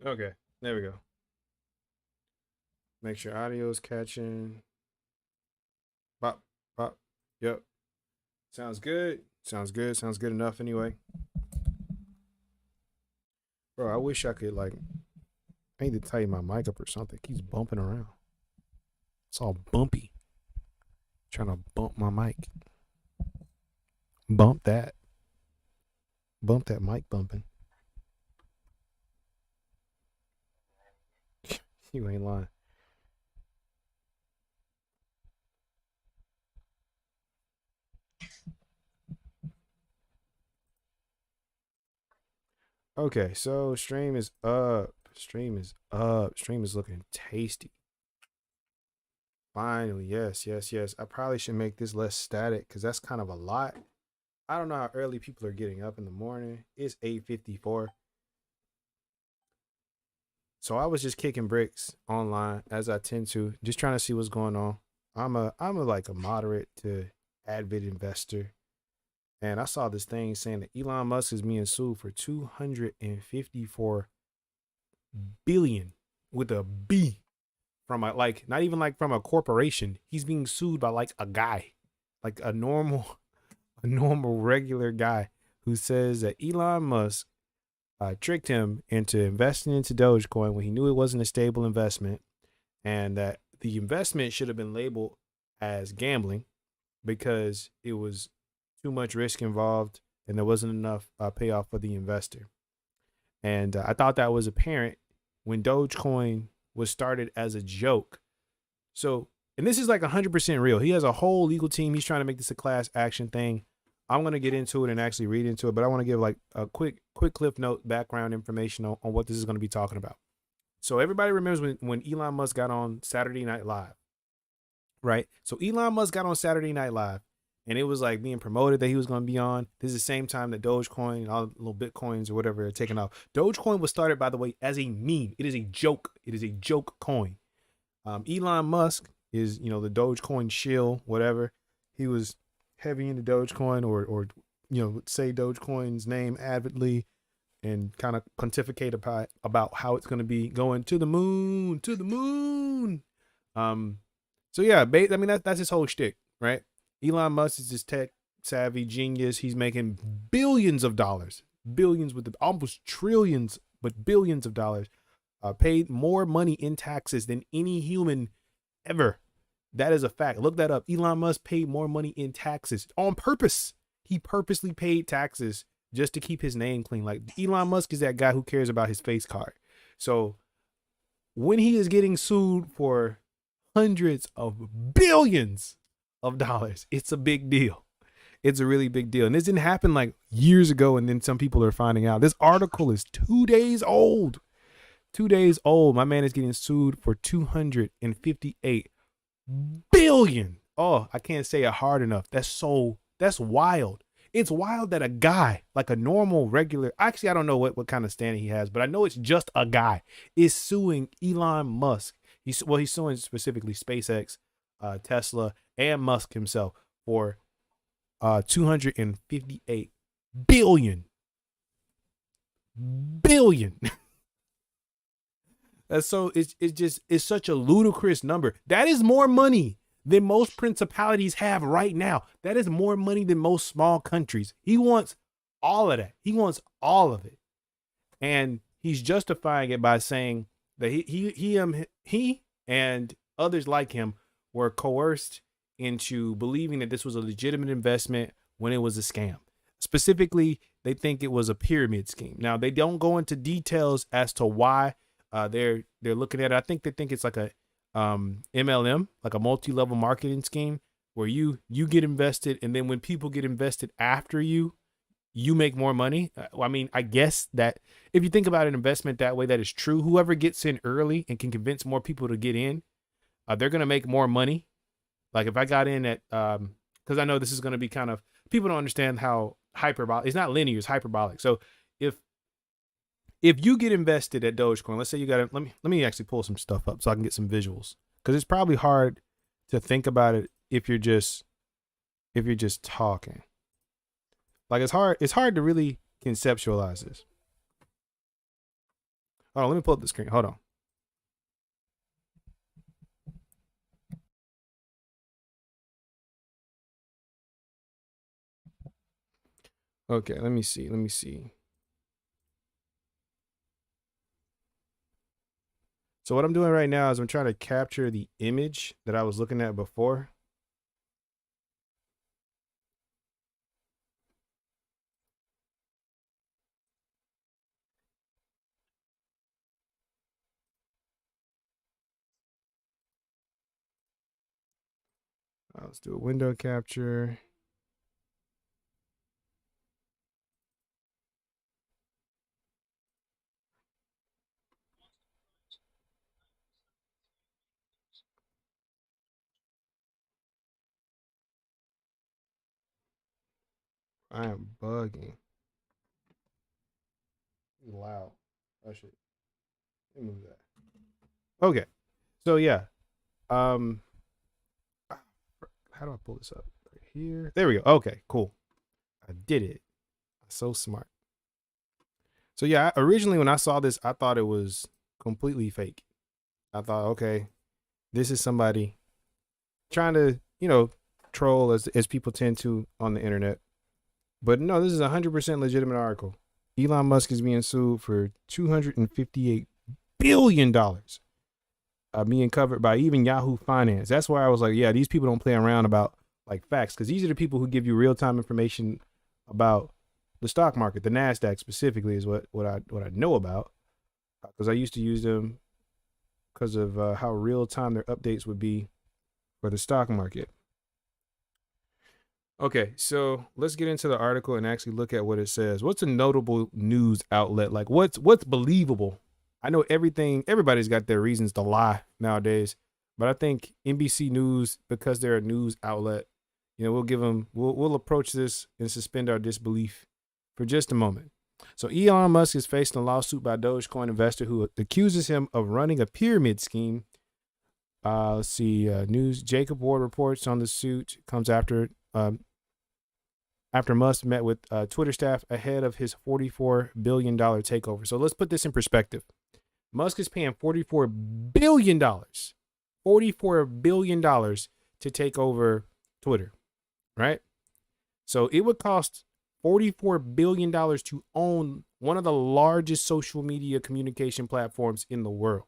Okay, there we go. Make sure audio's catching. Pop, pop. Yep. Sounds good. Sounds good. Sounds good enough anyway. Bro, I wish I could like I need to tighten my mic up or something. It keeps bumping around. It's all bumpy. Trying to bump my mic. Bump that. Bump that mic bumping. You ain't lying. Okay, so stream is up. Stream is up. Stream is looking tasty. Finally, yes, yes, yes. I probably should make this less static because that's kind of a lot. I don't know how early people are getting up in the morning. It's 8:54. So I was just kicking bricks online as I tend to, just trying to see what's going on. I'm a like a moderate to avid investor. And I saw this thing saying that Elon Musk is being sued for 254 billion with a B from a like not even like from a corporation. He's being sued by like a guy, like a normal a normal regular guy who says that Elon Musk tricked him into investing into Dogecoin when he knew it wasn't a stable investment, and that the investment should have been labeled as gambling because it was too much risk involved and there wasn't enough payoff for the investor. And I thought that was apparent when Dogecoin was started as a joke. So, and this is like 100% real. He has a whole legal team. He's trying to make this a class action thing. I'm going to get into it and actually read into it, but I want to give like a quick cliff note background information on what this is going to be talking about. So everybody remembers when Elon Musk got on Saturday Night Live, right? So Elon Musk got on Saturday Night Live and it was like being promoted that he was going to be on. This is the same time that Dogecoin and all the little Bitcoins or whatever are taking off. Dogecoin was started, by the way, as a meme. It is a joke. It is a joke coin. Elon Musk is, the Dogecoin shill, whatever. He was heavy into Dogecoin or say Dogecoin's name avidly and kind of pontificate about how it's going to be going to the moon, to the moon. So yeah, I mean that's his whole shtick, right? Elon Musk is this tech savvy genius. He's making billions of dollars, billions with almost trillions, but billions of dollars. Paid more money in taxes than any human ever. That is a fact. Look that up. Elon Musk paid more money in taxes on purpose. He purposely paid taxes just to keep his name clean. Like Elon Musk is that guy who cares about his face card. So when he is getting sued for hundreds of billions of dollars, it's a big deal. It's a really big deal. And this didn't happen like years ago. And then some people are finding out. This article is 2 days old. 2 days old. My man is getting sued for 258 billion. Oh, I can't say it hard enough. That's wild. It's wild that a guy, like a normal, regular, actually, I don't know what kind of standing he has, but I know it's just a guy, is suing Elon Musk. He's suing specifically SpaceX, Tesla, and Musk himself for 258 billion. Billion. So it's such a ludicrous number. That is more money than most principalities have right now. That is more money than most small countries. He wants all of that. He wants all of it. And he's justifying it by saying that he and others like him were coerced into believing that this was a legitimate investment when it was a scam. Specifically, they think it was a pyramid scheme. Now, they don't go into details as to why they're looking at it. I think they think it's like a MLM, like a multi-level marketing scheme where you get invested, and then when people get invested after you make more money. I mean, I guess that if you think about an investment that way, that is true. Whoever gets in early and can convince more people to get in, they're gonna make more money. Like if I got in at because I know this is gonna be kind of, people don't understand how hyperbolic. It's not linear. It's hyperbolic. So if you get invested at Dogecoin, let's say you got it. Let me actually pull some stuff up so I can get some visuals, because it's probably hard to think about it if you're just talking. Like it's hard to really conceptualize this. Hold on, let me pull up the screen. Hold on. Okay, let me see. Let me see. So what I'm doing right now is I'm trying to capture the image that I was looking at before. Let's do a window capture. I am bugging. Loud. Oh shit. Let me move that. Okay. So yeah. Um how do I pull this up? Right here. There we go. Okay, cool. I did it. So smart. So yeah, originally when I saw this, I thought it was completely fake. I thought, okay, this is somebody trying to, troll as people tend to on the internet. But no, this is a 100% legitimate article. Elon Musk is being sued for $258 billion. Being covered by even Yahoo Finance. That's why I was like, yeah, these people don't play around about like facts, because these are the people who give you real-time information about the stock market. The NASDAQ specifically is what I know about, because I used to use them because of how real-time their updates would be for the stock market. Okay, so let's get into the article and actually look at what it says. What's a notable news outlet? Like what's believable? I know everybody's got their reasons to lie nowadays, but I think NBC News, because they're a news outlet, we'll approach this and suspend our disbelief for just a moment. So Elon Musk is facing a lawsuit by Dogecoin investor who accuses him of running a pyramid scheme. Let's see, news. Jacob Ward reports on the suit comes after Musk met with Twitter staff ahead of his $44 billion takeover. So let's put this in perspective. Musk is paying $44 billion to take over Twitter, right? So it would cost $44 billion to own one of the largest social media communication platforms in the world.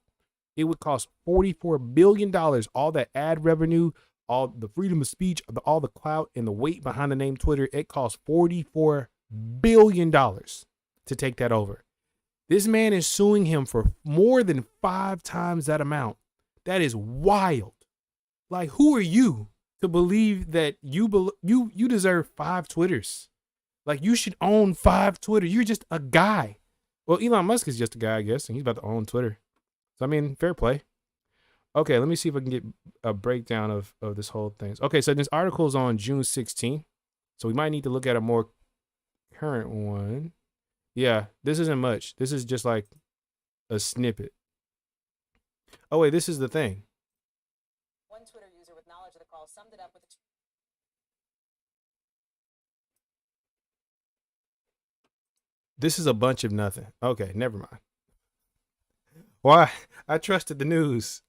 It would cost $44 billion, all that ad revenue, all the freedom of speech, all the clout and the weight behind the name Twitter. It costs $44 billion to take that over. This man is suing him for more than 5 times that amount. That is wild. Like, who are you to believe that you deserve 5 Twitters? Like, you should own 5 Twitter. You're just a guy. Well, Elon Musk is just a guy, I guess, and he's about to own Twitter. So, I mean, fair play. Okay, let me see if I can get a breakdown of this whole thing. Okay, so this article is on June 16th. So we might need to look at a more current one. Yeah, this isn't much. This is just like a snippet. Oh, wait, this is the thing. One Twitter user with knowledge of the call summed it up with This is a bunch of nothing. Okay, never mind. Why? I trusted the news.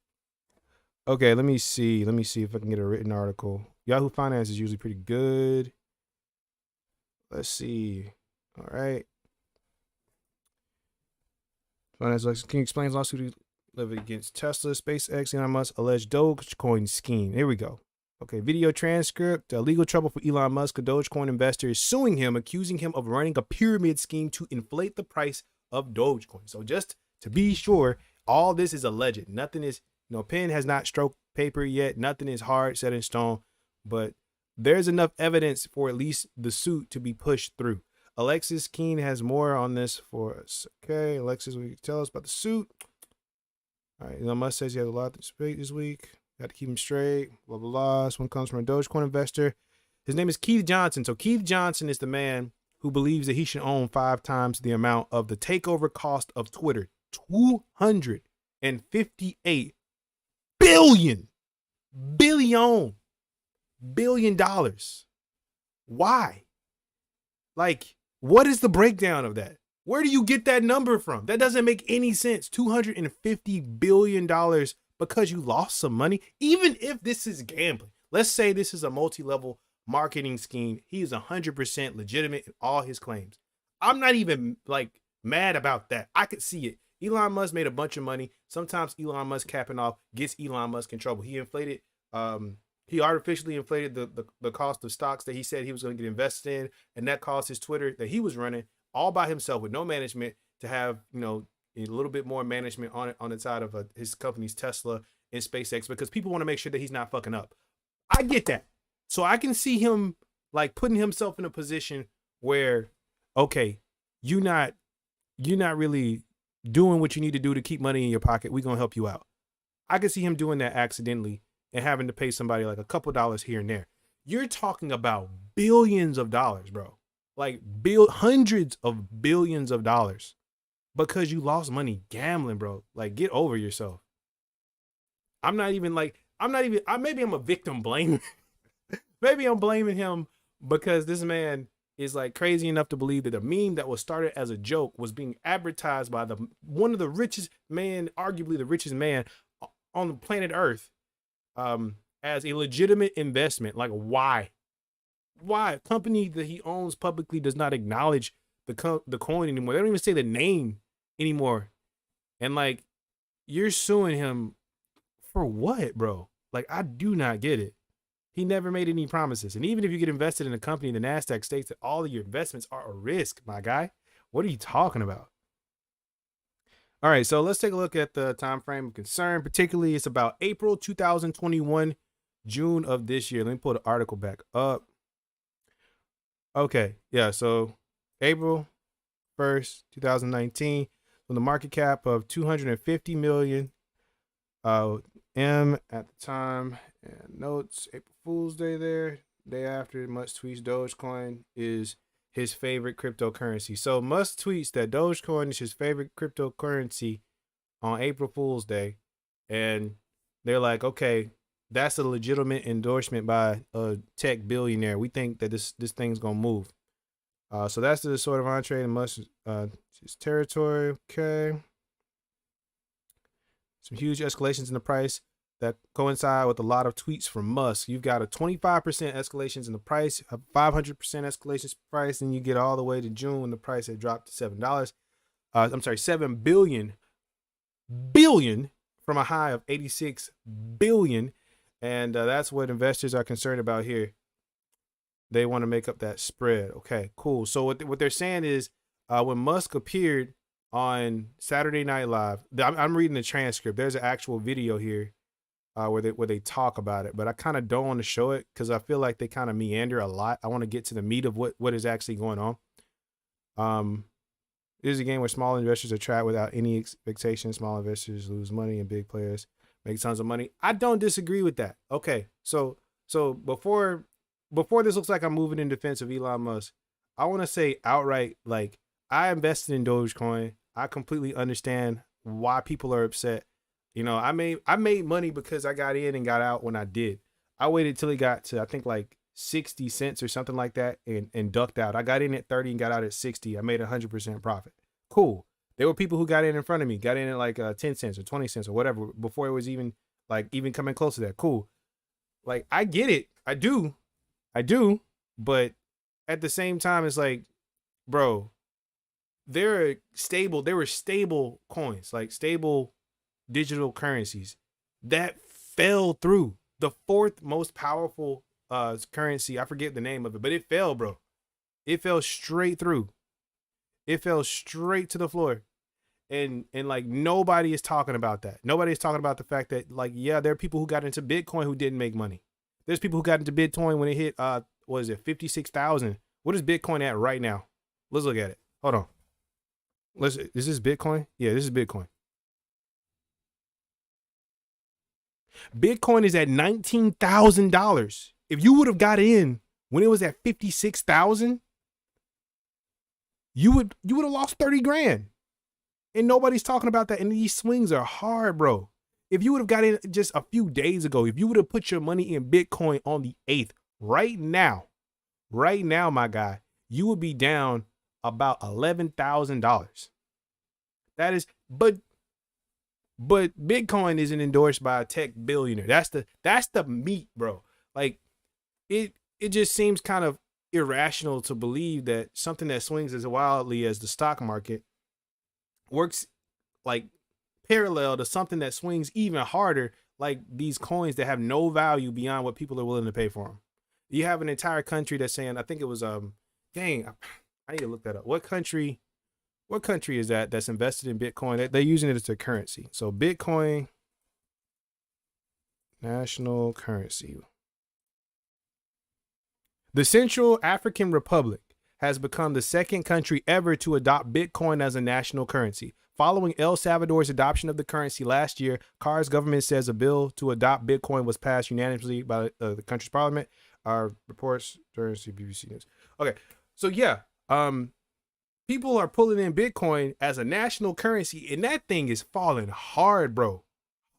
Okay, let me see. Let me see if I can get a written article. Yahoo Finance is usually pretty good. Let's see. All right. Finance King explains lawsuit levied against Tesla, SpaceX, Elon Musk alleged Dogecoin scheme. Here we go. Okay, video transcript. Legal trouble for Elon Musk. A Dogecoin investor is suing him, accusing him of running a pyramid scheme to inflate the price of Dogecoin. So just to be sure, all this is alleged. Nothing is, pen has not stroked paper yet. Nothing is hard, set in stone. But there's enough evidence for at least the suit to be pushed through. Alexis Keene has more on this for us. Okay, Alexis, will you tell us about the suit? All right, Elon Musk says he has a lot to speak this week. Got to keep him straight. Blah, blah, blah. This one comes from a Dogecoin investor. His name is Keith Johnson. So Keith Johnson is the man who believes that he should own 5 times the amount of the takeover cost of Twitter. $258 billion. Billion dollars. Why? Like, what is the breakdown of that? Where do you get that number from? That doesn't make any sense. $250 billion because you lost some money. Even if this is gambling, let's say this is a multi-level marketing scheme. He is 100% legitimate in all his claims. I'm not even like mad about that. I could see it. Elon Musk made a bunch of money. Sometimes Elon Musk capping off gets Elon Musk in trouble. He artificially inflated the cost of stocks that he said he was going to get invested in, and that caused his Twitter that he was running all by himself with no management to have, you know, a little bit more management on it on the side of his company's Tesla and SpaceX, because people want to make sure that he's not fucking up. I get that. So I can see him like putting himself in a position where, okay, you're not really doing what you need to do to keep money in your pocket. We're going to help you out. I can see him doing that accidentally and having to pay somebody like a couple dollars here and there. You're talking about billions of dollars, bro. Like hundreds of billions of dollars because you lost money gambling, bro. Like, get over yourself. Maybe I'm a victim blaming. Maybe I'm blaming him because this man is like crazy enough to believe that a meme that was started as a joke was being advertised by one of the richest man, arguably the richest man on the planet Earth, as a legitimate investment. Like, why? A company that he owns publicly does not acknowledge the coin anymore. They don't even say the name anymore. And like, you're suing him for what, bro? Like, I do not get it. He never made any promises. And even if you get invested in a company, the NASDAQ states that all of your investments are a risk, my guy. What are you talking about? All right, so let's take a look at the time frame of concern. Particularly, it's about April 2021, June of this year. Let me pull the article back up. Okay, yeah, so April 1st, 2019, with a market cap of 250 million. M at the time, and notes, April Fool's Day there. Day after, Musk tweets Dogecoin is his favorite cryptocurrency. So Musk tweets that Dogecoin is his favorite cryptocurrency on April Fool's Day. And they're like, okay, that's a legitimate endorsement by a tech billionaire. We think that this thing's gonna move. So that's the sort of entree in Musk's territory. Okay. Some huge escalations in the price that coincide with a lot of tweets from Musk. You've got a 25% escalations in the price, a 500% escalations price, and you get all the way to June when the price had dropped to $7. $7 billion from a high of 86 billion. And that's what investors are concerned about here. They want to make up that spread. Okay, cool. So what they're saying is when Musk appeared on Saturday Night Live, I'm reading the transcript. There's an actual video here where they talk about it, but I kind of don't want to show it because I feel like they kind of meander a lot. I want to get to the meat of what is actually going on. This is a game where small investors are trapped without any expectations. Small investors lose money and big players make tons of money. I don't disagree with that. Okay, so before this looks like I'm moving in defense of Elon Musk, I want to say outright, like, I invested in Dogecoin. I completely understand why people are upset. You know, I made money because I got in and got out when I did. I waited till it got to, I think, like 60 cents or something like that and ducked out. I got in at 30 and got out at 60. I made 100% profit. Cool. There were people who got in front of me, got in at like 10 cents or 20 cents or whatever before it was even coming close to that. Cool. Like, I get it. I do. But at the same time, it's like, bro, there were stable coins, like stable digital currencies that fell through. The fourth most powerful currency, I forget the name of it, but it fell, bro. It fell straight through. It fell straight to the floor. And like, nobody is talking about that. Nobody's talking about the fact that, like, yeah, there are people who got into Bitcoin who didn't make money. There's people who got into Bitcoin when it hit what is it, 56,000. What is Bitcoin at right now? Let's look at it. Hold on. Is this Bitcoin? Yeah, this is Bitcoin. Bitcoin is at $19,000. If you would have got in when it was at 56,000, you would have lost 30 grand. And nobody's talking about that. And these swings are hard, bro. If you would have got in just a few days ago, if you would have put your money in Bitcoin on the 8th, right now, my guy, you would be down about $11,000. That is, but Bitcoin isn't endorsed by a tech billionaire. That's the meat, bro. Like it just seems kind of irrational to believe that something that swings as wildly as the stock market works like parallel to something that swings even harder, like these coins that have no value beyond what people are willing to pay for them. You have an entire country that's saying, I think it was dang, I need to look that up. What country is that that's invested in Bitcoin? They're using it as a currency. So Bitcoin, national currency. The Central African Republic has become the second country ever to adopt Bitcoin as a national currency. Following El Salvador's adoption of the currency last year, CAR's government says a bill to adopt Bitcoin was passed unanimously by the country's parliament. Reports during BBC News. Okay, so yeah, people are pulling in Bitcoin as a national currency, and that thing is falling hard, bro.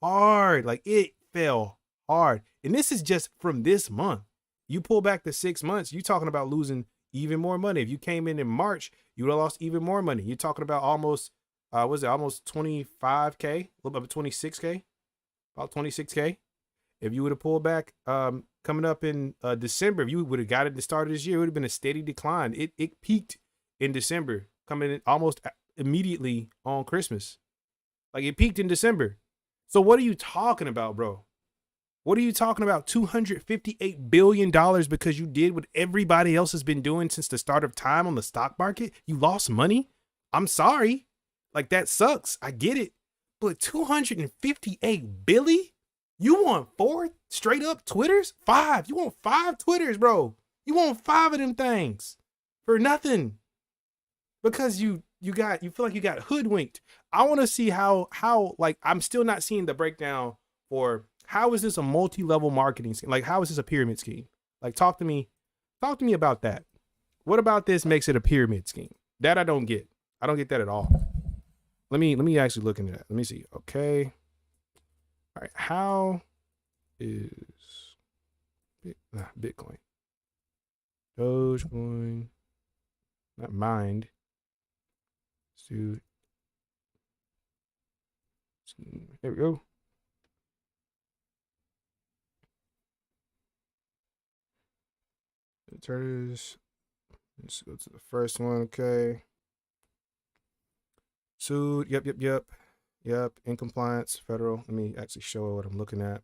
Hard, like it fell hard. And this is just from this month. You pull back the 6 months, you're talking about losing even more money. If you came in March, you would have lost even more money. You're talking about almost, almost 25K, a little bit 26K, about 26K. If you would have pulled back coming up in December, if you would have got it at the start of this year, it would have been a steady decline. It peaked in December, coming in almost immediately on Christmas. Like it peaked in December. So what are you talking about, bro? What are you talking about? $258 billion because you did what everybody else has been doing since the start of time on the stock market? You lost money? I'm sorry. Like that sucks. I get it. But 258 billion? You want 4 straight up Twitters? 5. You want 5 Twitters, bro. You want 5 of them things for nothing. Because you feel like you got hoodwinked. I want to see how like I'm still not seeing the breakdown for how is this a multi-level marketing scheme? Like how is this a pyramid scheme? Like talk to me about that. What about this makes it a pyramid scheme? That I don't get. I don't get that at all. Let me actually look into that. Let me see. Okay. All right. How is Bitcoin? Dogecoin. Not mind. Dude. There we go. Let's go to the first one. Okay. Sued. Yep. In compliance. Federal. Let me actually show what I'm looking at.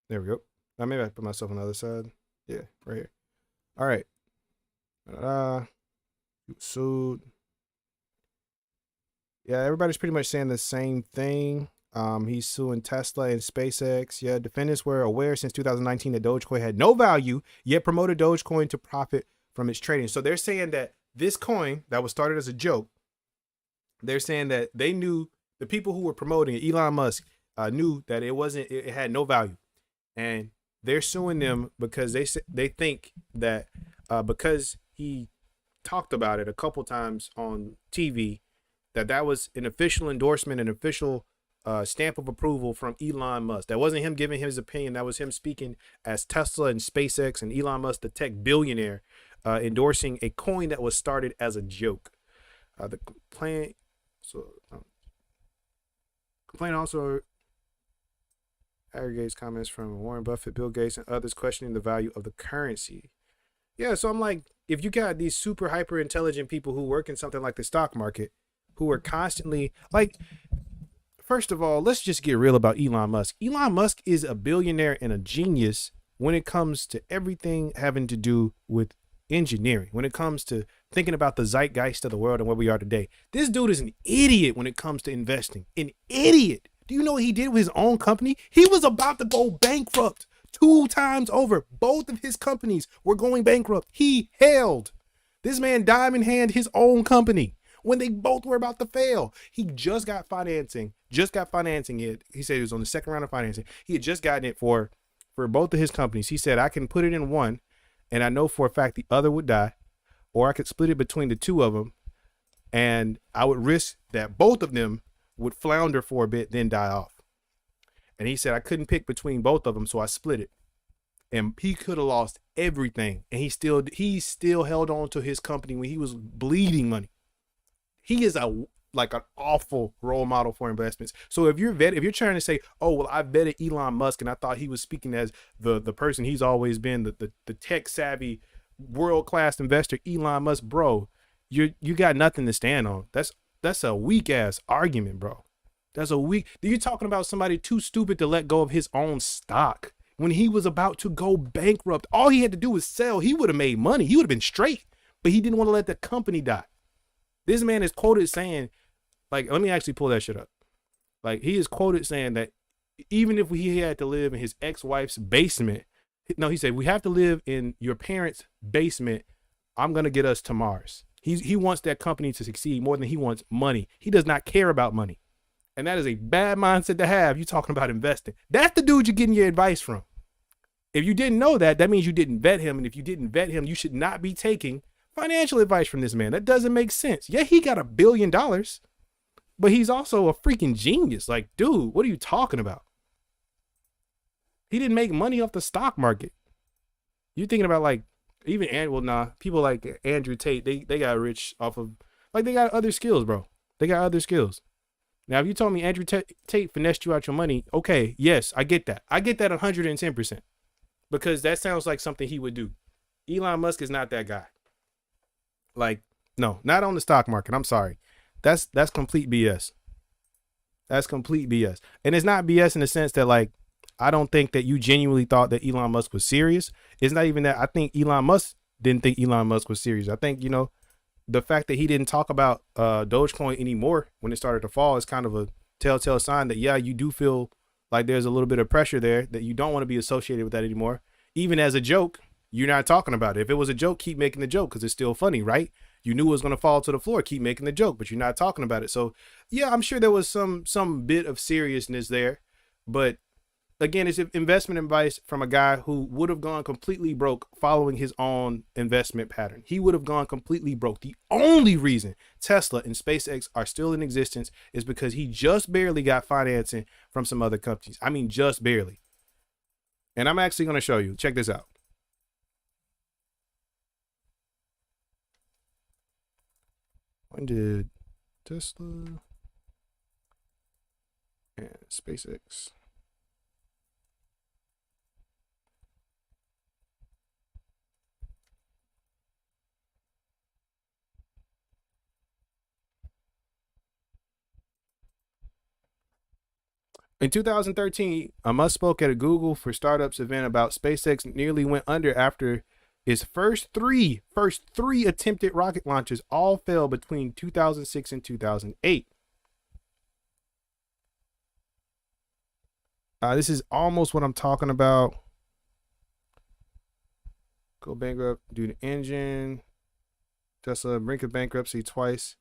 There we go. Now maybe I put myself on the other side. Yeah, right here. All right. Sued. Yeah, everybody's pretty much saying the same thing. He's suing Tesla and SpaceX. Yeah, defendants were aware since 2019 that Dogecoin had no value, yet promoted Dogecoin to profit from its trading. So they're saying that this coin that was started as a joke, they're saying that they knew, the people who were promoting it, Elon Musk, knew that it had no value. And they're suing them because they think that because he talked about it a couple times on TV, that was an official endorsement, an official stamp of approval from Elon Musk. That wasn't him giving his opinion. That was him speaking as Tesla and SpaceX and Elon Musk, the tech billionaire, endorsing a coin that was started as a joke. The complaint also aggregates comments from Warren Buffett, Bill Gates, and others questioning the value of the currency. Yeah, so I'm like, if you got these super hyper intelligent people who work in something like the stock market, who are constantly like, first of all, let's just get real about Elon Musk. Elon Musk is a billionaire and a genius when it comes to everything having to do with engineering, when it comes to thinking about the zeitgeist of the world and where we are today. This dude is an idiot when it comes to investing. An idiot. Do you know what he did with his own company? He was about to go bankrupt 2 times over. Both of his companies were going bankrupt. He held. This man diamond hand his own company when they both were about to fail. He just got financing. He said he was on the second round of financing. He had just gotten it for both of his companies. He said, I can put it in one, and I know for a fact the other would die, or I could split it between the 2 of them, and I would risk that both of them would flounder for a bit, then die off. And he said, I couldn't pick between both of them, so I split it. and he could have lost everything, and he still held on to his company when he was bleeding money. He is an awful role model for investments. So if you're trying to say, oh well, I vetted Elon Musk and I thought he was speaking as the person he's always been, the tech savvy world class investor, Elon Musk, bro, you got nothing to stand on. That's a weak ass argument, bro. You're talking about somebody too stupid to let go of his own stock when he was about to go bankrupt. All he had to do was sell. He would have made money. He would have been straight, but he didn't want to let the company die. This man is quoted saying, like, let me actually pull that shit up. Like, he is quoted saying that even if he had to live in his ex-wife's basement, no, he said, we have to live in your parents' basement. I'm going to get us to Mars. He wants that company to succeed more than he wants money. He does not care about money. And that is a bad mindset to have. You talking about investing. That's the dude you're getting your advice from. If you didn't know that, that means you didn't vet him. And if you didn't vet him, you should not be taking financial advice from this man. That doesn't make sense. Yeah, he got $1 billion, but he's also a freaking genius. Like, dude, what are you talking about? He didn't make money off the stock market. You're thinking about like, people like Andrew Tate, they got rich off of, like, they got other skills, bro. They got other skills. Now, if you told me Andrew Tate finessed you out your money, okay, yes, I get that. I get that 110%, because that sounds like something he would do. Elon Musk is not that guy. Like, no, not on the stock market. I'm sorry. That's complete BS. That's complete BS. And it's not BS in the sense that, like, I don't think that you genuinely thought that Elon Musk was serious. It's not even that. I think Elon Musk didn't think Elon Musk was serious. I think, the fact that he didn't talk about Dogecoin anymore when it started to fall is kind of a telltale sign that, yeah, you do feel like there's a little bit of pressure there, that you don't want to be associated with that anymore. Even as a joke, you're not talking about it. If it was a joke, keep making the joke because it's still funny, right? You knew it was going to fall to the floor, keep making the joke, but you're not talking about it. So yeah, I'm sure there was some bit of seriousness there, but again, it's investment advice from a guy who would have gone completely broke following his own investment pattern. He would have gone completely broke. The only reason Tesla and SpaceX are still in existence is because he just barely got financing from some other companies. I mean, just barely. And I'm actually going to show you. Check this out. When did Tesla and SpaceX? In 2013, Musk spoke at a Google for Startups event about SpaceX nearly went under after its first three attempted rocket launches all failed between 2006 and 2008. This is almost what I'm talking about. Go bankrupt due to engine. Tesla brink of bankruptcy twice.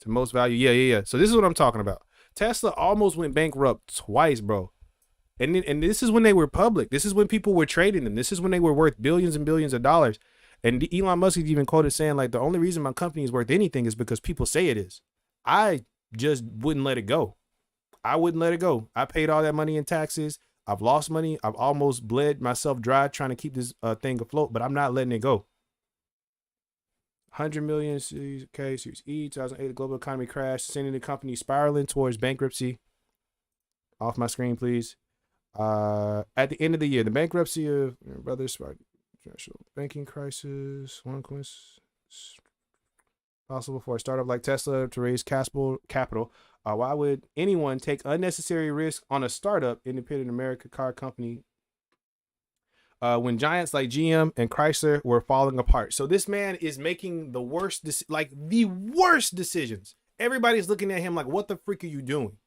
To most value. Yeah. So this is what I'm talking about. Tesla almost went bankrupt twice, bro. And this is when they were public. This is when people were trading them. This is when they were worth billions and billions of dollars. And Elon Musk is even quoted saying, like, the only reason my company is worth anything is because people say it is. I just wouldn't let it go. I wouldn't let it go. I paid all that money in taxes. I've lost money. I've almost bled myself dry trying to keep this thing afloat, but I'm not letting it go. 100 million Series K, Series E, 2008, the global economy crashed, sending the company spiraling towards bankruptcy. Off my screen, please. At the end of the year, the bankruptcy of brothers, international banking crisis, one coincidence possible for a startup like Tesla to raise capital. Why would anyone take unnecessary risk on a startup, independent American car company, when giants like GM and Chrysler were falling apart? So this man is making the worst decisions. Everybody's looking at him like, what the freak are you doing?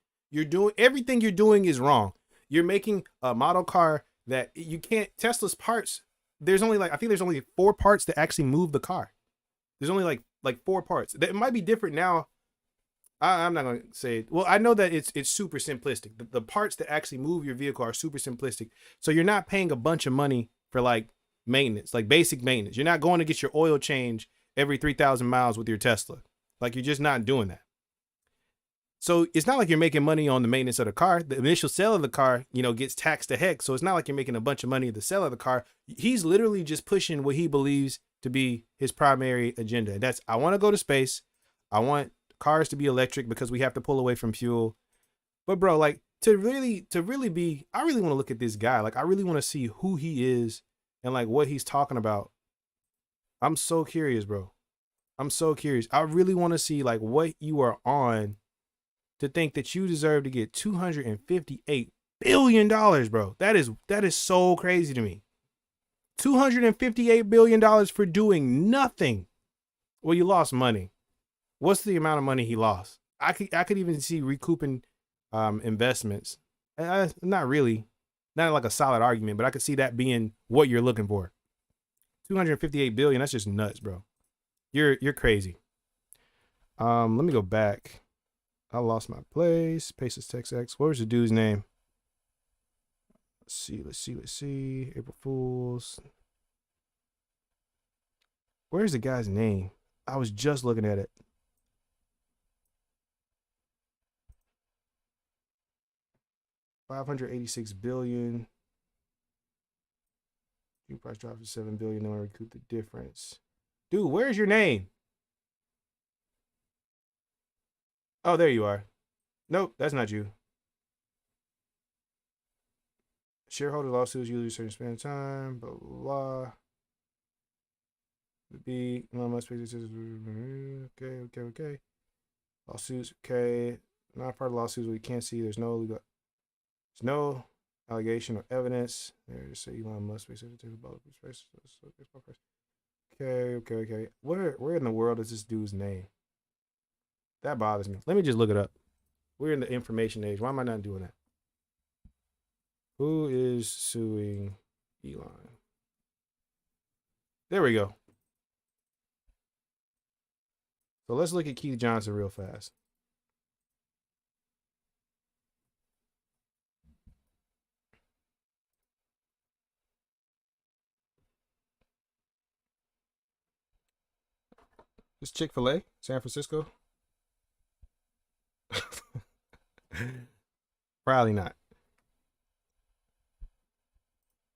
Everything you're doing is wrong. You're making a model car that you can't, Tesla's parts, there's only I think there's only 4 parts that actually move the car. There's only like 4 parts. It might be different now. I'm not going to say it. Well, I know that it's super simplistic. The parts that actually move your vehicle are super simplistic. So you're not paying a bunch of money for like maintenance, like basic maintenance. You're not going to get your oil change every 3,000 miles with your Tesla. Like, you're just not doing that. So it's not like you're making money on the maintenance of the car. The initial sale of the car, gets taxed to heck. So it's not like you're making a bunch of money at the sale of the car. He's literally just pushing what he believes to be his primary agenda. And that's, I want to go to space. I want cars to be electric because we have to pull away from fuel. But bro, like to really be, I really want to look at this guy. Like I really want to see who he is and like what he's talking about. I'm so curious, bro. I'm so curious. I really want to see like what you are on to think that you deserve to get $258 billion, bro. That is so crazy to me. $258 billion for doing nothing. Well, you lost money. What's the amount of money he lost? I could even see recouping investments. Not really. Not like a solid argument, but I could see that being what you're looking for. 258 billion, that's just nuts, bro. You're crazy. Let me go back. I lost my place. Paces Text X. What was the dude's name? Let's see. April Fools. Where's the guy's name? I was just looking at it. $586 billion. New price drops to $7 billion. Then we recoup the difference. Dude, where's your name? Oh, there you are. Nope, that's not you. Shareholder lawsuits usually a certain span of time. Blah blah blah. The B. Elon Musk. Okay. Lawsuits. Okay. Not part of lawsuits. We can't see. There's no allegation or evidence. There's Elon Musk. Okay. Where in the world is this dude's name? That bothers me. Let me just look it up. We're in the information age. Why am I not doing that? Who is suing Elon? There we go. So let's look at Keith Johnson real fast. This Chick-fil-A, San Francisco? Probably not.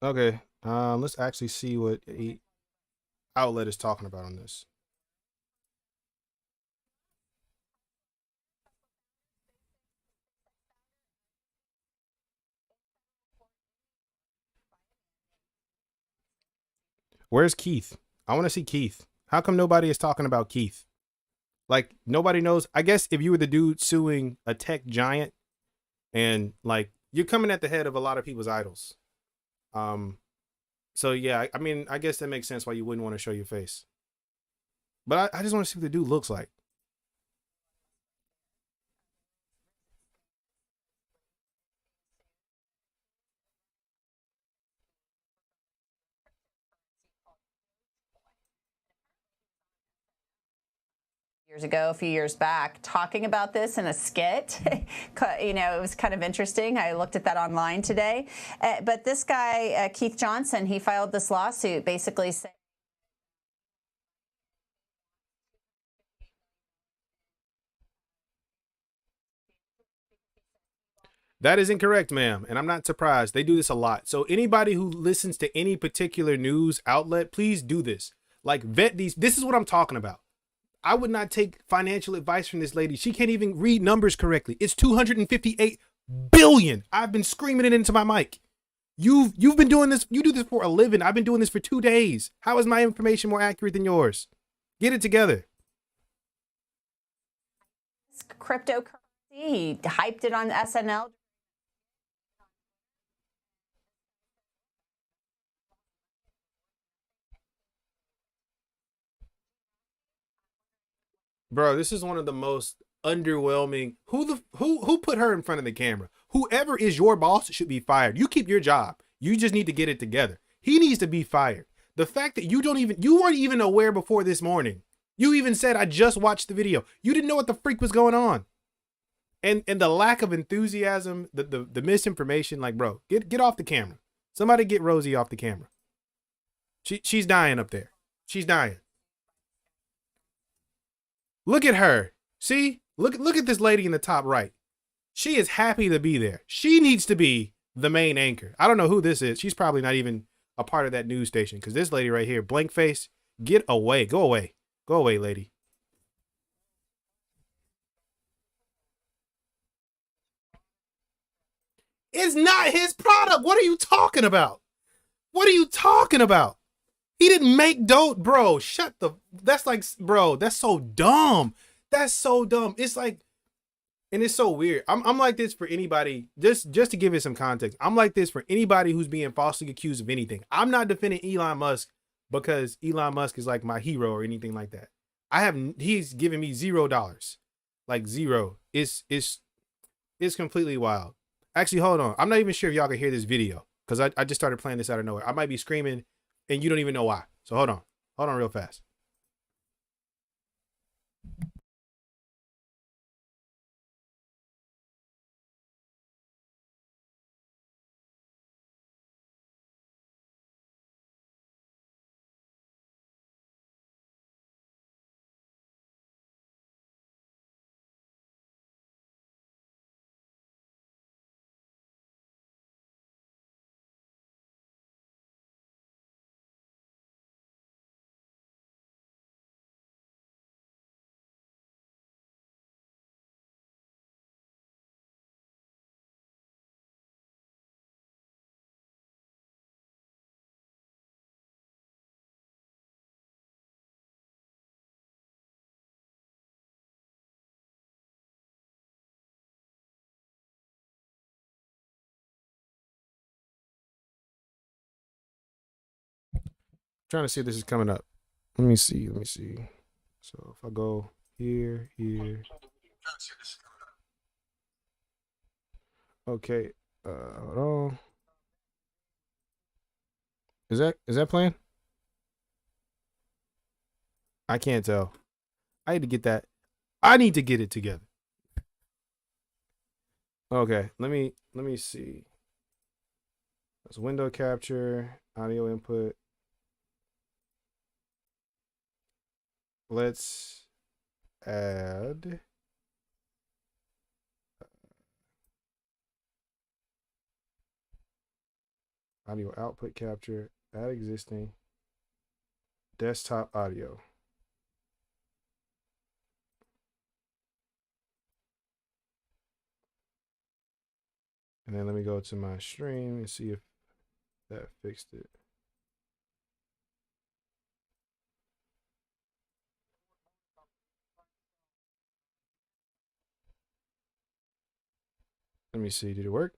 Okay, let's actually see what outlet is talking about on this. Where's Keith? I want to see Keith. How come nobody is talking about Keith? Like nobody knows. I guess if you were the dude suing a tech giant and like you're coming at the head of a lot of people's idols. So yeah, I mean, I guess that makes sense why you wouldn't want to show your face. But I just want to see what the dude looks like. Years ago, a few years back, talking about this in a skit. It was kind of interesting. I looked at that online today. But this guy, Keith Johnson, he filed this lawsuit basically saying, That is incorrect, ma'am. And I'm not surprised. They do this a lot. So anybody who listens to any particular news outlet, please do this. Like vet these. This is what I'm talking about. I would not take financial advice from this lady. She can't even read numbers correctly. It's 258 billion. I've been screaming it into my mic. You've been doing this. You do this for a living. I've been doing this for 2 days. How is my information more accurate than yours? Get it together. cryptocurrency. He hyped it on SNL. Bro, this is one of the most underwhelming. Who put her in front of the camera? Whoever is your boss should be fired. You keep your job. You just need to get it together. He needs to be fired. The fact that you weren't even aware before this morning. You even said, I just watched the video. You didn't know what the freak was going on. And the lack of enthusiasm, the misinformation, like, bro, get off the camera. Somebody get Rosie off the camera. She's dying up there. She's dying. Look at her. See? Look at this lady in the top right. She is happy to be there. She needs to be the main anchor. I don't know who this is. She's probably not even a part of that news station, because this lady right here, blank face, get away. Go away. Go away, lady. It's not his product. What are you talking about? What are you talking about? He didn't make Doge, bro. Shut the. That's like, bro. That's so dumb. That's so dumb. It's like, and it's so weird. I'm like this for anybody. Just to give it some context, I'm like this for anybody who's being falsely accused of anything. I'm not defending Elon Musk because Elon Musk is like my hero or anything like that. He's giving me $0, like zero. It's completely wild. Actually, hold on. I'm not even sure if y'all can hear this video because I just started playing this out of nowhere. I might be screaming and you don't even know why. So hold on real fast. Trying to see if this is coming up. Let me see. So if I go here. Okay. Hold on. Is that playing? I can't tell. I need to get that. I need to get it together. Okay, let me see. That's window capture, audio input. Let's add audio output capture, add existing desktop audio. And then let me go to my stream and see if that fixed it. Let me see, did it work?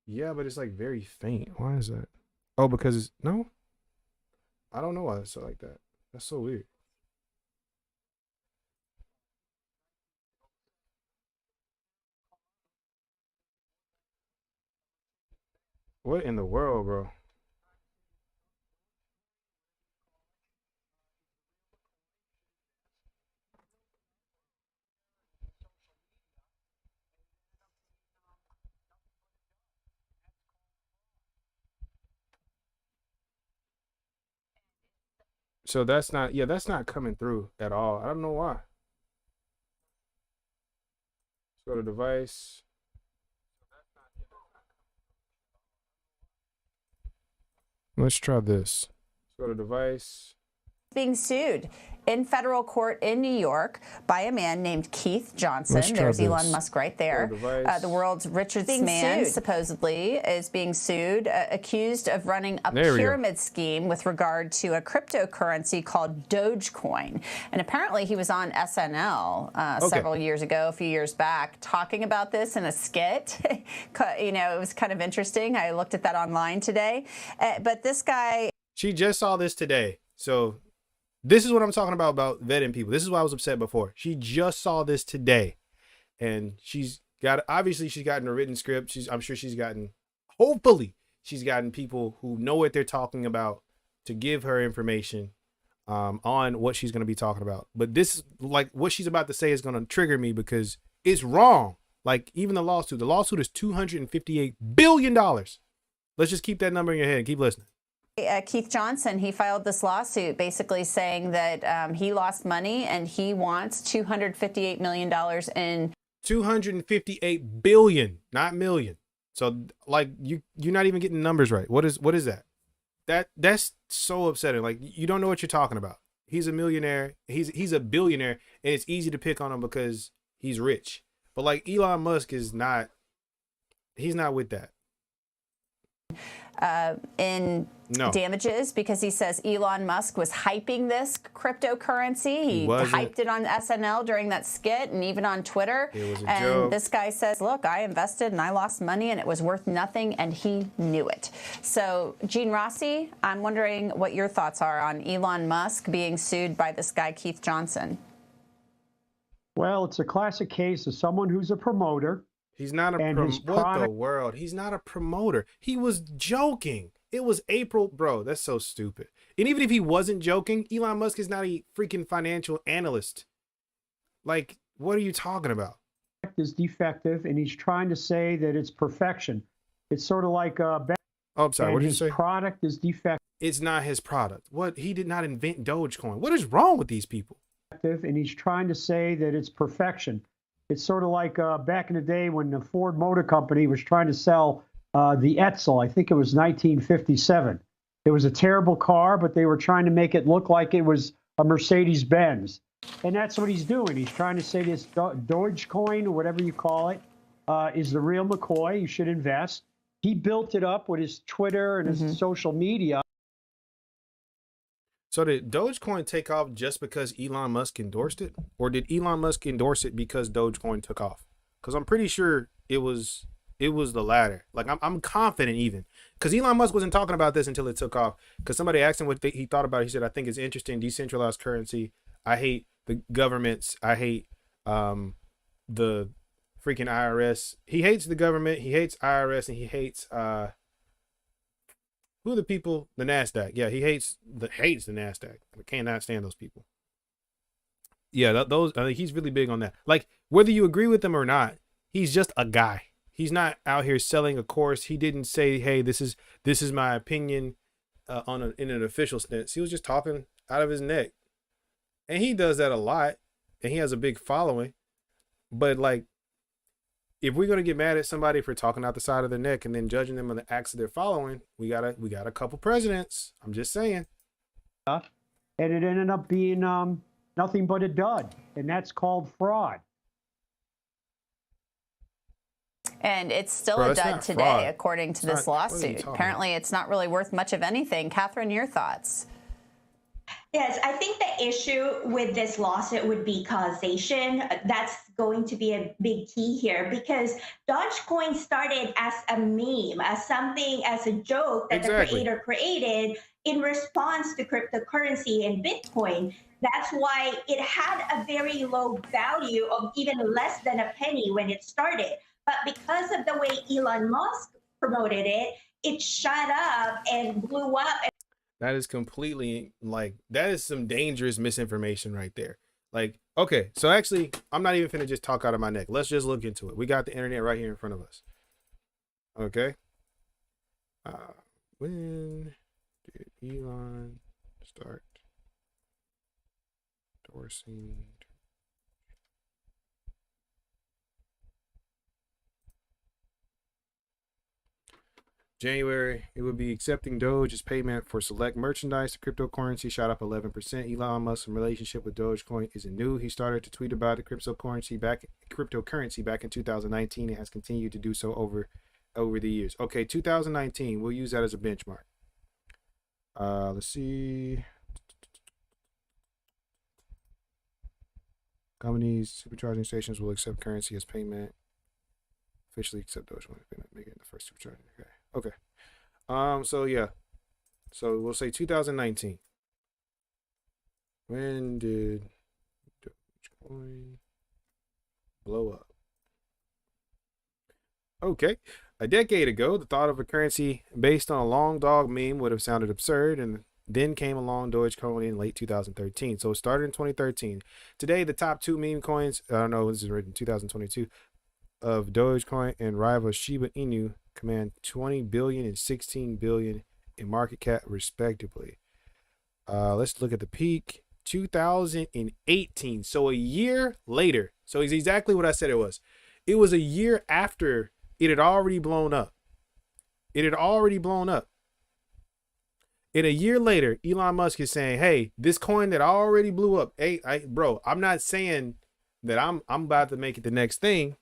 Yeah, but it's like very faint. Why is that? Oh, because it's, no? I don't know why it's so like that. That's so weird. What in the world, bro? So that's not, yeah, that's not coming through at all. I don't know why. Let's go to device. Let's try this. Let's go to device. Being sued in federal court in New York by a man named Keith Johnson. There's Elon Musk right there. The world's richest man supposedly is being sued, accused of running a pyramid scheme with regard to a cryptocurrency called Dogecoin. And apparently he was on SNL several years ago, a few years back, talking about this in a skit. You know, it was kind of interesting. I looked at that online today. But this guy... She just saw this today. So... this is what I'm talking about vetting people. This is why I was upset before. She just saw this today, and she's got, obviously she's gotten a written script. I'm sure she's gotten, hopefully she's gotten people who know what they're talking about to give her information on what she's going to be talking about. But this, like, what she's about to say is going to trigger me because it's wrong. Like, even the lawsuit is $258 billion. Let's just keep that number in your head and keep listening. Keith Johnson, he filed this lawsuit basically saying that he lost money and he wants $258 million in 258 billion, not million. So like you're not even getting numbers right. What is that? That's so upsetting. Like you don't know what you're talking about. He's a millionaire. He's a billionaire, and it's easy to pick on him because he's rich. But like Elon Musk is not. He's not with that. In damages because he says Elon Musk was hyping this cryptocurrency. He hyped it on SNL during that skit and even on Twitter. It was a and joke. This guy says, look, I invested and I lost money and it was worth nothing and he knew it. So, Gene Rossi, I'm wondering what your thoughts are on Elon Musk being sued by this guy, Keith Johnson. Well, it's a classic case of someone who's a promoter. He's not a what the world? He's not a promoter. He was joking. It was April, bro. That's so stupid. And even if he wasn't joking, Elon Musk is not a freaking financial analyst. Like, what are you talking about? Is defective, and he's trying to say that it's perfection. It's sort of like oh, I'm sorry. What did you say? His product is defective. It's not his product. What? He did not invent Dogecoin. What is wrong with these people? And he's trying to say that it's perfection. It's sort of like back in the day when the Ford Motor Company was trying to sell the Edsel. I think it was 1957. It was a terrible car, but they were trying to make it look like it was a Mercedes-Benz. And that's what he's doing. He's trying to say this Dogecoin, or whatever you call it, is the real McCoy. You should invest. He built it up with his Twitter and his social media. So did Dogecoin take off just because Elon Musk endorsed it? Or did Elon Musk endorse it because Dogecoin took off? Because I'm pretty sure it was the latter. Like I'm confident even. Because Elon Musk wasn't talking about this until it took off. Because somebody asked him what he thought about it. He said, I think it's interesting, decentralized currency. I hate the governments. I hate the freaking IRS. He hates the government. He hates IRS. And he hates who are the people? The NASDAQ. Yeah, he hates the NASDAQ. I cannot stand those people. Yeah, those. I think he's really big on that. Like, whether you agree with him or not, he's just a guy. He's not out here selling a course. He didn't say, "Hey, this is my opinion," in an official sense. He was just talking out of his neck, and he does that a lot, and he has a big following. But like, if we're gonna get mad at somebody for talking out the side of their neck and then judging them on the acts of their following, we got a couple presidents. I'm just saying. And it ended up being nothing but a dud, and that's called fraud. And it's still a dud today, fraud. According to this lawsuit. Apparently, it's not really worth much of anything. Catherine, your thoughts? Yes, I think the issue with this lawsuit would be causation. That's going to be a big key here because Dogecoin started as a meme, as a joke that the creator created in response to cryptocurrency and Bitcoin. That's why it had a very low value of even less than a penny when it started. But because of the way Elon Musk promoted it, it shot up and blew up. That is completely that is some dangerous misinformation right there. Like, okay, so actually, I'm not even finna just talk out of my neck. Let's just look into it. We got the internet right here in front of us. Okay. When did Elon start endorsing? January, it would be accepting Doge as payment for select merchandise. The cryptocurrency shot up 11%. Elon Musk's relationship with Dogecoin isn't new. He started to tweet about the cryptocurrency back in 2019 and has continued to do so over the years. Okay, 2019. We'll use that as a benchmark. Let's see. Companies, supercharging stations will accept currency as payment. Officially accept Dogecoin as payment. Make it the first supercharging. Okay. So yeah. So we'll say 2019. When did Dogecoin blow up? Okay. A decade ago, the thought of a currency based on a long dog meme would have sounded absurd, and then came along Dogecoin in late 2013. So it started in 2013. Today, the top two meme coins, I don't know, this is written in 2022, of Dogecoin and rival Shiba Inu command 20 billion and 16 billion and market cap respectively. Let's look at the peak, 2018. So a year later. So it's exactly what I said it was. It was a year after it had already blown up. It had already blown up. And a year later, Elon Musk is saying, hey, this coin that already blew up, hey, bro, I'm not saying that I'm about to make it the next thing.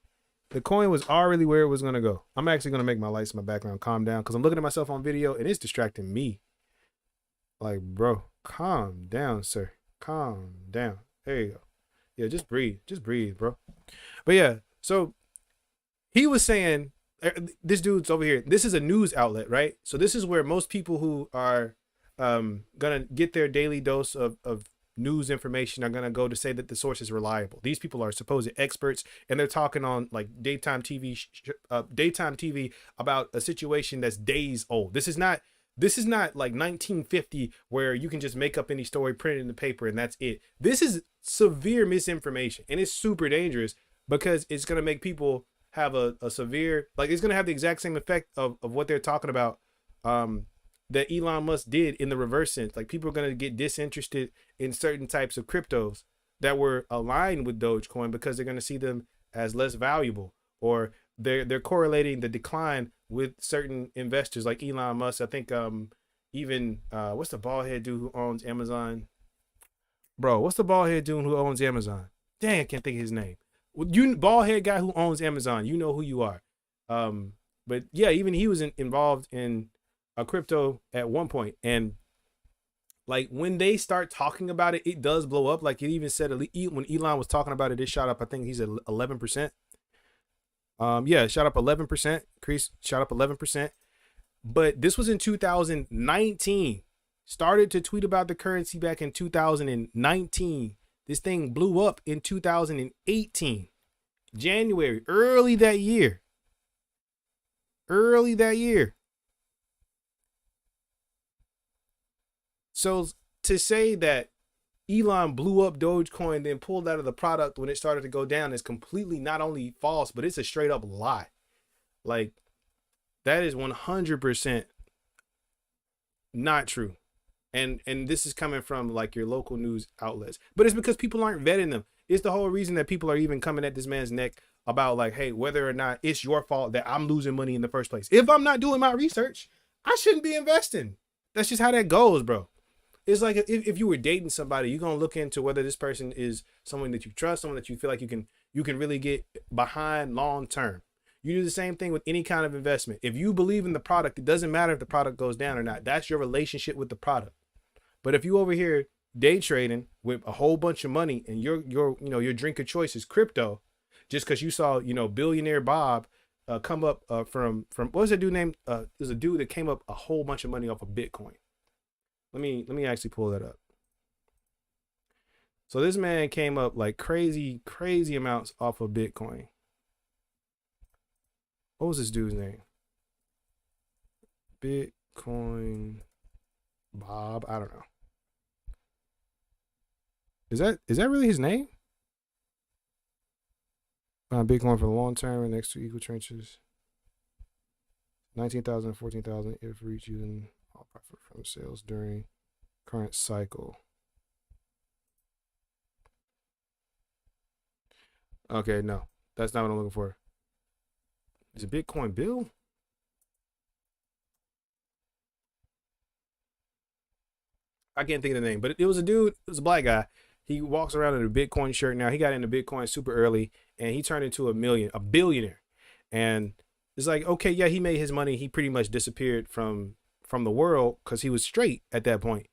The coin was already where it was going to go. I'm actually going to make my lights in my background calm down because I'm looking at myself on video and it's distracting me. Like, bro, calm down, sir. Calm down. There you go. Yeah, just breathe. Just breathe, bro. But yeah, so he was saying, this dude's over here. This is a news outlet, right? So this is where most people who are gonna get their daily dose of news information are gonna go to say that the source is reliable. These people are supposed experts, and they're talking on like daytime TV about a situation that's days old. This is not like 1950 where you can just make up any story, print it in the paper, and that's it. This is severe misinformation, and it's super dangerous because it's gonna make people have a severe, like it's gonna have the exact same effect of what they're talking about that Elon Musk did in the reverse sense. Like people are gonna get disinterested in certain types of cryptos that were aligned with Dogecoin because they're gonna see them as less valuable, or they're correlating the decline with certain investors like Elon Musk. I think even what's the bald head dude who owns Amazon? Bro, what's the bald head dude who owns Amazon? Dang, I can't think of his name. You bald head guy who owns Amazon, you know who you are. But yeah, even he was involved in a crypto at one point, and like when they start talking about it, it does blow up. Like it even said when Elon was talking about it, it shot up. I think he's at 11%. Yeah, it shot up 11%. Shot up 11%. But this was in 2019. Started to tweet about the currency back in 2019. This thing blew up in 2018, January, early that year. So to say that Elon blew up Dogecoin, then pulled out of the product when it started to go down is completely not only false, but it's a straight up lie. Like that is 100% not true. And this is coming from like your local news outlets, but it's because people aren't vetting them. It's the whole reason that people are even coming at this man's neck about like, hey, whether or not it's your fault that I'm losing money in the first place. If I'm not doing my research, I shouldn't be investing. That's just how that goes, bro. It's like if you were dating somebody, you're gonna look into whether this person is someone that you trust, someone that you feel like you can really get behind long term. You do the same thing with any kind of investment. If you believe in the product, it doesn't matter if the product goes down or not. That's your relationship with the product. But if you over here day trading with a whole bunch of money and your drink of choice is crypto, just because you saw billionaire Bob come up from what was that dude named? There's a dude that came up a whole bunch of money off of Bitcoin. Let me actually pull that up. So this man came up like crazy amounts off of Bitcoin. What was this dude's name? Bitcoin Bob, I don't know. Is that really his name? Bitcoin for the long term and next to equal trenches. 19,000, 14,000 if reach using all profit from sales during current cycle. Okay, no, that's not what I'm looking for. Is it Bitcoin Bill? I can't think of the name, but it was a dude. It was a black guy. He walks around in a Bitcoin shirt now. He got into Bitcoin super early, and he turned into a billionaire. And it's like, okay, yeah, he made his money. He pretty much disappeared from the world because he was straight at that point.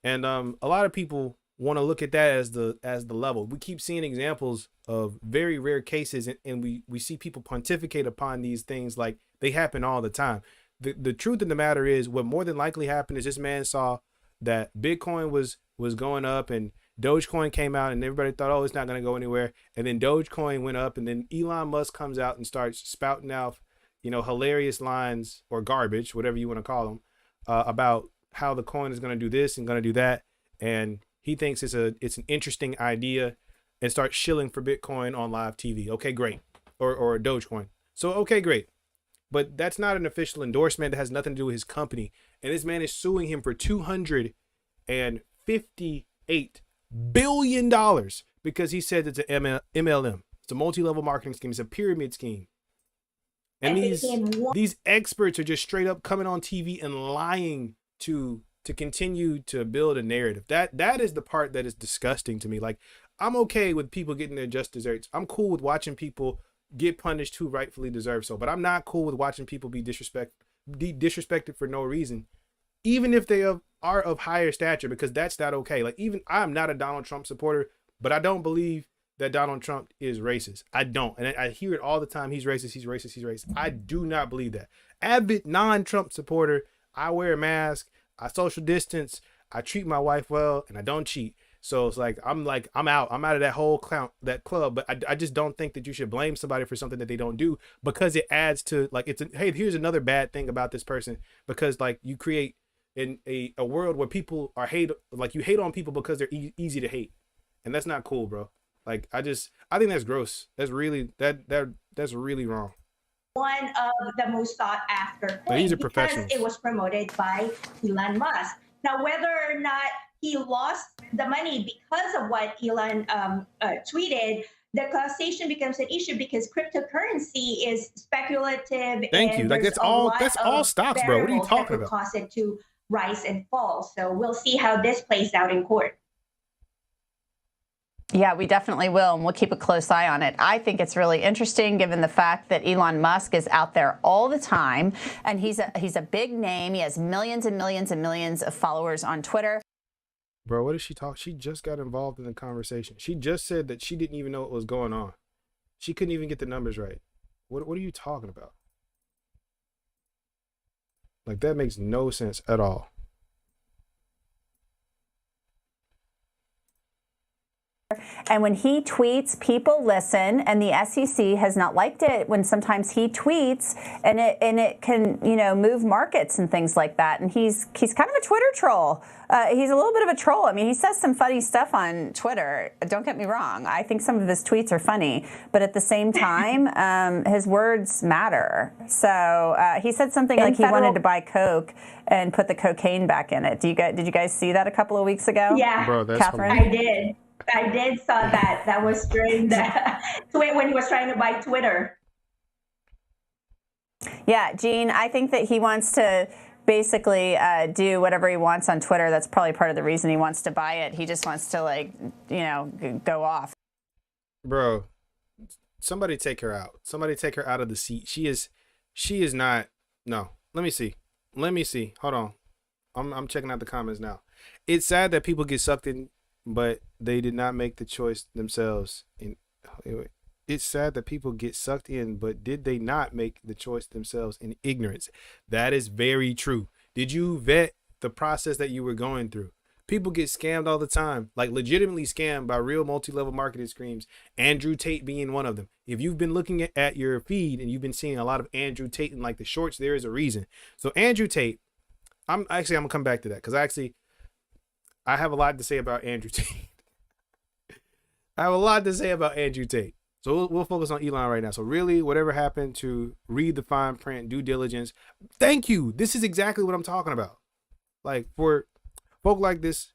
And a lot of people want to look at that as the level. We keep seeing examples of very rare cases, and we see people pontificate upon these things like they happen all the time. The truth of the matter is, what more than likely happened is this man saw that Bitcoin was going up and Dogecoin came out and everybody thought, oh, it's not going to go anywhere. And then Dogecoin went up, and then Elon Musk comes out and starts spouting out, hilarious lines or garbage, whatever you want to call them, about how the coin is going to do this and going to do that. And he thinks it's an interesting idea and starts shilling for Bitcoin on live TV. Okay, great. Or Dogecoin. So, okay, great. but that's not an official endorsement. That has nothing to do with his company. And this man is suing him for $258 billion because he said it's an MLM. It's a multi-level marketing scheme. It's a pyramid scheme. And these experts are just straight up coming on TV and lying to continue to build a narrative. That is the part that is disgusting to me. Like, I'm okay with people getting their just desserts. I'm cool with watching people get punished who rightfully deserve so, but I'm not cool with watching people be disrespected for no reason, even if they are of higher stature, because that's not okay. Like, even I'm not a Donald Trump supporter, but I don't believe that Donald Trump is racist. I don't. And I hear it all the time. He's racist. He's racist. He's racist. I do not believe that. Avid non-Trump supporter. I wear a mask. I social distance. I treat my wife well, and I don't cheat. So it's like, I'm out. I'm out of that whole that club. But I just don't think that you should blame somebody for something that they don't do, because it adds to, like, hey, here's another bad thing about this person, because like you create in a world where people are you hate on people because they're easy to hate. And that's not cool, bro. Like, I think that's gross. That's really, that's really wrong. One of the most sought after These are because professionals. it was promoted by Elon Musk. Now, whether or not he lost the money because of what Elon tweeted, the causation becomes an issue because cryptocurrency is speculative. Thank you. Like, that's all stocks, bro. What are you talking about? Cause it to rise and fall. So we'll see how this plays out in court. Yeah, we definitely will, and we'll keep a close eye on it. I think it's really interesting, given the fact that Elon Musk is out there all the time, and he's a big name. He has millions and millions and millions of followers on Twitter. Bro, what did she talk? She just got involved in the conversation. She just said that she didn't even know what was going on. She couldn't even get the numbers right. What are you talking about? Like, that makes no sense at all. And when he tweets, people listen, and the SEC has not liked it when sometimes he tweets and it can, move markets and things like that. And he's kind of a Twitter troll. He's a little bit of a troll. I mean, he says some funny stuff on Twitter. Don't get me wrong. I think some of his tweets are funny, but at the same time, his words matter. So he said something like he wanted to buy Coke and put the cocaine back in it. Did you guys see that a couple of weeks ago? Yeah, bro, that's Catherine? I did saw that. That was during the when he was trying to buy Twitter. Yeah, Gene, I think that he wants to basically do whatever he wants on Twitter. That's probably part of the reason he wants to buy it. He just wants to, go off. Bro, somebody take her out. Somebody take her out of the seat. She is not. No, let me see. Hold on. I'm checking out the comments now. It's sad that people get sucked in, but they did not make the choice themselves. It's sad that people get sucked in, but did they not make the choice themselves in ignorance? That is very true. Did you vet the process that you were going through? People get scammed all the time, like legitimately scammed by real multi-level marketing schemes. Andrew Tate being one of them. If you've been looking at your feed and you've been seeing a lot of Andrew Tate in like the shorts, there is a reason. So Andrew Tate, I'm gonna come back to that, because I have a lot to say about Andrew Tate. So we'll focus on Elon right now. So really, whatever happened to read the fine print, due diligence. Thank you. This is exactly what I'm talking about. Like, for folk like this,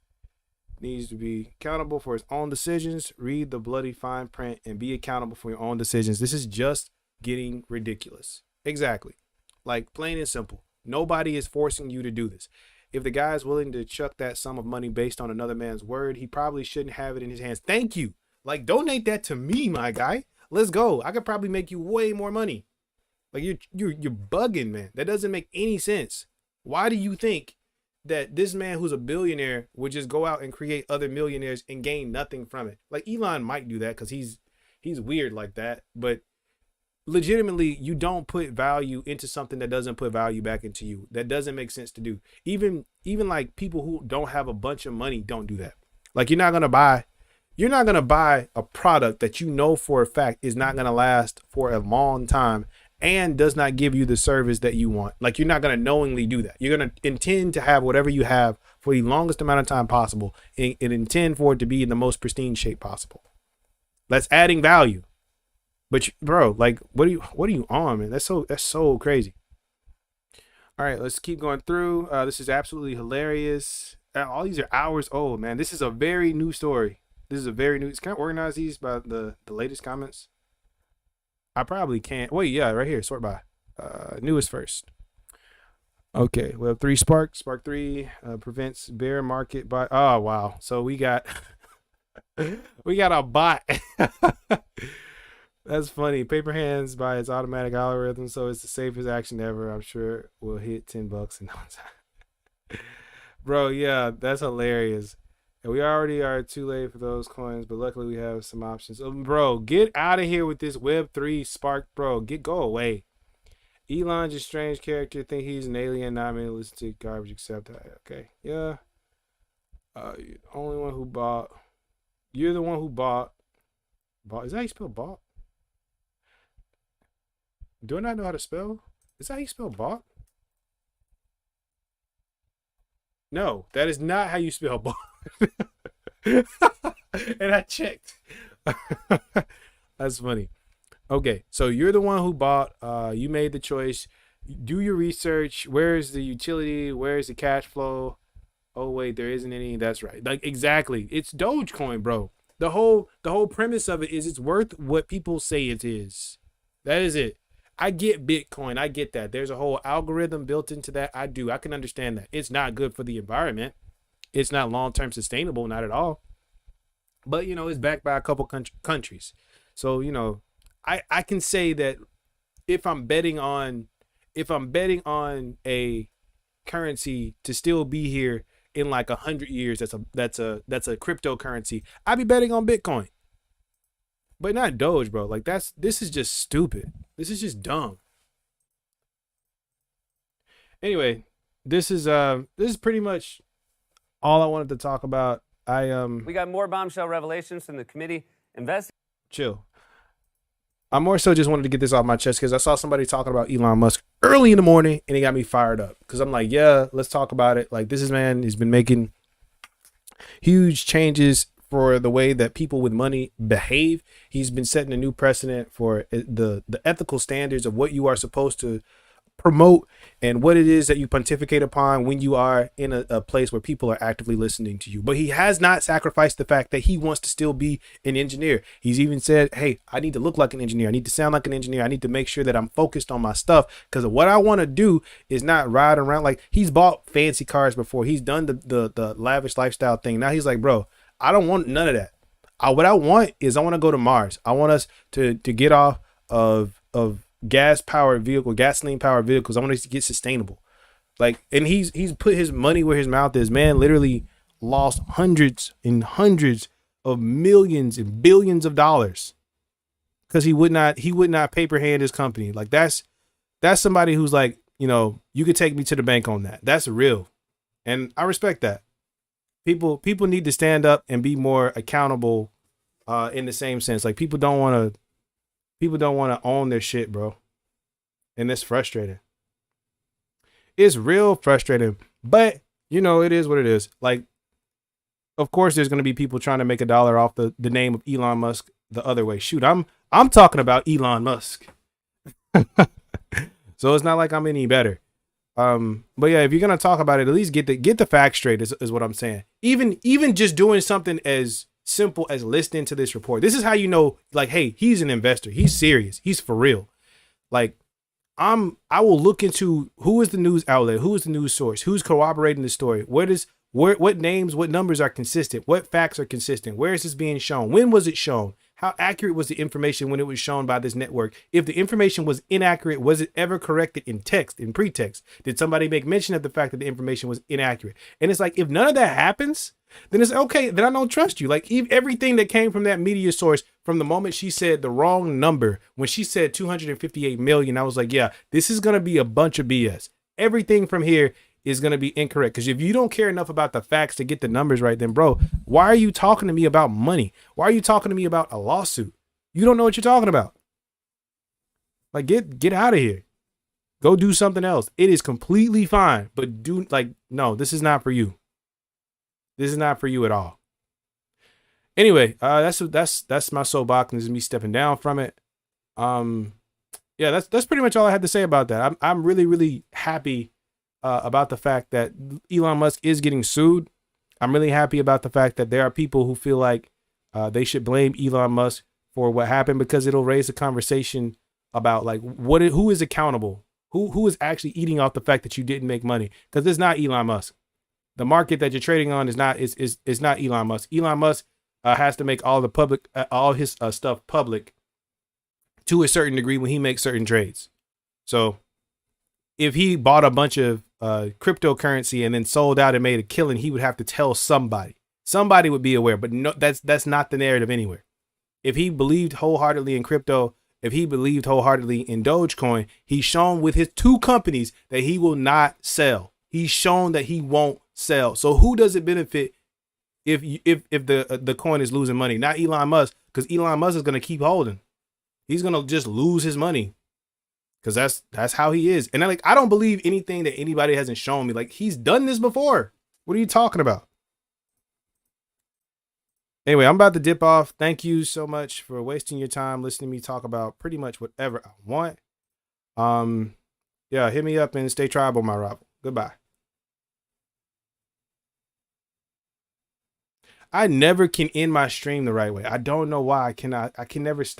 needs to be accountable for his own decisions. Read the bloody fine print and be accountable for your own decisions. This is just getting ridiculous. Exactly. Like, plain and simple. Nobody is forcing you to do this. If the guy is willing to chuck that sum of money based on another man's word, he probably shouldn't have it in his hands. Thank you. Like, donate that to me, my guy. Let's go. I could probably make you way more money. Like, you're bugging, man. That doesn't make any sense. Why do you think that this man who's a billionaire would just go out and create other millionaires and gain nothing from it? Like, Elon might do that because he's weird like that, but legitimately, you don't put value into something that doesn't put value back into you. That doesn't make sense to do. Even like people who don't have a bunch of money don't do that. Like, you're not gonna buy a product that you know for a fact is not gonna last for a long time and does not give you the service that you want. Like, you're not gonna knowingly do that. You're gonna intend to have whatever you have for the longest amount of time possible and intend for it to be in the most pristine shape possible. That's adding value. But bro, like, what are you on, man? That's so crazy. All right, let's keep going through. This is absolutely hilarious. All these are hours old, man. This is a very new story. This is a very new. Can I organize these by the latest comments? I probably can't. Wait, yeah, right here. Sort by. Newest first. Okay, we have 3 Spark. Spark 3 prevents bear market by. Oh wow. So we got we got a bot. That's funny. Paper hands by its automatic algorithm, so it's the safest action ever. I'm sure we'll hit $10 in no time. Bro, yeah, that's hilarious. And we already are too late for those coins, but luckily we have some options. Bro, get out of here with this Web3 Spark, bro. Go away. Elon's a strange character. Think he's an alien. Not many listen to garbage except that. Okay, yeah. You're the only one who bought. You're the one who bought. Is that how you spell bought? Do I not know how to spell? Is that how you spell bought? No, that is not how you spell bought. And I checked. That's funny. Okay, so you're the one who bought. You made the choice. Do your research. Where's the utility? Where's the cash flow? Oh wait, there isn't any. That's right. Like exactly. It's Dogecoin, bro. The whole premise of it is it's worth what people say it is. That is it. I get Bitcoin. I get that. There's a whole algorithm built into that. I do. I can understand that. It's not good for the environment. It's not long-term sustainable, not at all. But, you know, it's backed by a couple countries. So, you know, I can say that if I'm betting on a currency to still be here in like 100 years, that's a cryptocurrency, I'd be betting on Bitcoin. But not Doge, bro. Like this is just stupid. This is just dumb. Anyway, this is pretty much all I wanted to talk about. We got more bombshell revelations from the committee investing. Chill. I more so just wanted to get this off my chest because I saw somebody talking about Elon Musk early in the morning and it got me fired up. Because I'm like, yeah, let's talk about it. Like this man has been making huge changes for the way that people with money behave. He's been setting a new precedent for the ethical standards of what you are supposed to promote and what it is that you pontificate upon when you are in a place where people are actively listening to you. But he has not sacrificed the fact that he wants to still be an engineer. He's even said, hey, I need to look like an engineer. I need to sound like an engineer. I need to make sure that I'm focused on my stuff because what I want to do is not ride around. Like he's bought fancy cars before. He's done the lavish lifestyle thing. Now he's like, bro, I don't want none of that. What I want is I want to go to Mars. I want us to get off of gasoline powered vehicles. I want us to get sustainable. Like, and he's put his money where his mouth is. Man literally lost hundreds and hundreds of millions and billions of dollars because he would not paper hand his company. Like that's somebody who's like, you know, you could take me to the bank on that. That's real. And I respect that. People need to stand up and be more accountable in the same sense. Like people don't want to own their shit, bro. And it's frustrating. It's real frustrating. But, you know, it is what it is. Like, of course, there's going to be people trying to make $1 off the name of Elon Musk the other way. Shoot, I'm talking about Elon Musk. So it's not like I'm any better. But yeah, if you're going to talk about it, at least get the facts straight is what I'm saying. Even just doing something as simple as listening to this report. This is how you know, like, hey, he's an investor. He's serious. He's for real. Like, I will look into who is the news outlet, who is the news source, who's corroborating the story, what names, what numbers are consistent, what facts are consistent, where is this being shown, when was it shown, how accurate was the information when it was shown by this network? If the information was inaccurate, was it ever corrected in text, in pretext? Did somebody make mention of the fact that the information was inaccurate? And it's like, if none of that happens, then it's okay. Then I don't trust you. Like everything that came from that media source, from the moment she said the wrong number, when she said 258 million, I was like, yeah, this is going to be a bunch of BS. Everything from here is going to be incorrect. Because if you don't care enough about the facts to get the numbers right, then bro, why are you talking to me about money? Why are you talking to me about a lawsuit? You don't know what you're talking about. Like get out of here. Go do something else. It is completely fine. But no, this is not for you. This is not for you at all. Anyway, that's my soapbox, and this is me stepping down from it. Yeah, that's pretty much all I had to say about that. I'm really, really happy about the fact that Elon Musk is getting sued. I'm really happy about the fact that there are people who feel like they should blame Elon Musk for what happened, because it'll raise a conversation about like who is accountable, who is actually eating off the fact that you didn't make money, because it's not Elon Musk. The market that you're trading on is not Elon Musk. Elon Musk has to make all the public all his stuff public to a certain degree when he makes certain trades. So if he bought a bunch of cryptocurrency and then sold out and made a killing, he would have to tell somebody. Somebody would be aware, but no, that's not the narrative anywhere. If he believed wholeheartedly in crypto, if he believed wholeheartedly in Dogecoin, he's shown with his 2 companies that he will not sell. He's shown that he won't sell. So who does it benefit if the coin is losing money? Not Elon Musk, because Elon Musk is going to keep holding. He's going to just lose his money, because that's how he is. And I don't believe anything that anybody hasn't shown me. Like, he's done this before. What are you talking about? Anyway, I'm about to dip off. Thank you so much for wasting your time listening to me talk about pretty much whatever I want. Yeah, hit me up and stay tribal, my rival. Goodbye. I never can end my stream the right way. I don't know why. I can never stop.